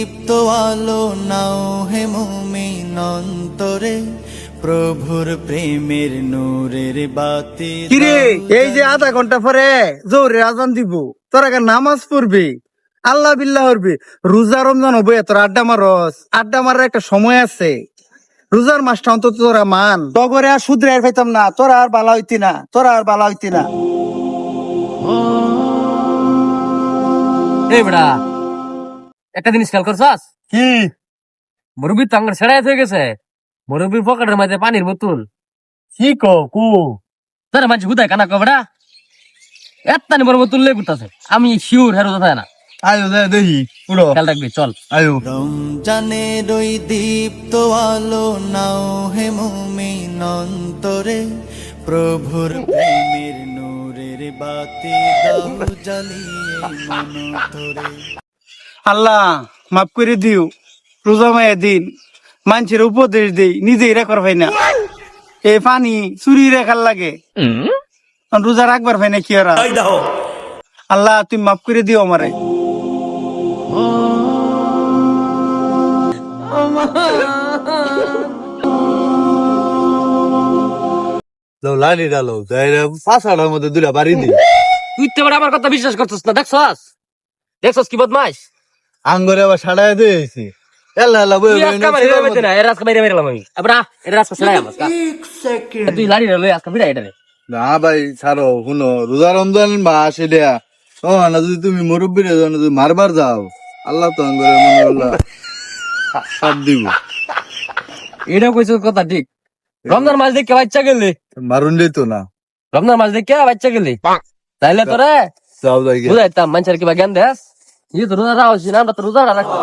দীপ্ত আলো নাও হে মুমিন অন্তরে, প্রভুর প্রেমের নূরের বাতি কিরে এই যে আধা ঘন্টা পরে জোরে আজান দিব, তোরা কেন নামাজ পড়বি, আল্লাহ বিল্লাহ করবি, রোজা রমজান হবে, তোর আড্ডা মারস, আড্ডা মারার একটা সময় আছে। রোজার মাসটা অন্তত তোরা মান, ডগরে আর শুধরে আর পাইতাম না, তোরা আর বালা হইতি না, তোরা আর বালা হইতি না। এই বেড়া, একটা জিনিস খেয়াল করছস? কি? মুরব্বীর তো আঙ্গার ছেড়াই হয়ে গেছে। মুরব্বীর পকেটের মাঝে পানির বোতল। কি কু তোর মাঝে হুদায় কানা কবেড়া এত্তানি বড় বোতল লেগে ঘুরতাছে। আমি শিওর হেরো কথা না। আয়ো দেখি পুরো খেয়াল রাখবি, চল। আয়ো। রমজানের ওই দীপ্ত আলো নাও হে মুমিন অন্তরে, প্রভুর প্রেমের নূরের বাতি দাও জ্বালিয়ে মন ধরে। আল্লাহ মাফ করে দিও, রোজা মায়ের দিন মানুষের উপদেশ দেই, নিজেই রেকর ভাই না, এই পানি চুরি রেখার লাগে, রোজা রাখবার ভাই না কি ওরা। আল্লাহ তুমি মাফ করে দিও আমারে। লাইনি ডালো পাঁচটার মধ্যে দুটা বাড়ি দি তুই তো এবার আমার কথা বিশ্বাস করছিস না, দেখছস? দেখছস কি বদমাইশ? আঙ্গরে আবার সাড়াই দিয়েছি তুই আজকে আমার হিরো হইতে না, এর আজকে বাইরে বেরলাম আমি। আবার এর আজকে ছেড়াই আমার তুই লাড়ি লই আজকে বিড়া এটা রে। না ভাই ছাড়ো, শুনো রোজা রমজান মাস এটা ও না, যদি তুমি মুরব্বীর যদি মারবার যাও আল্লাহ তো আঙ্গরে মনে হল্লা সাপ দিব। এটা কইছিস কথা ঠিক। রমজান মাস দেখে বাচ্চা গেলি, মারুন যেত না, রমজান মাস দেখে বাচ্চা গেলি, তাইলে তোরে যাও যাই গে। বুঝাইতাম মানুষের কিবা জ্ঞান দেস। এই তো রোজা রাখছি না, আমরা তো রোজা রাখছি।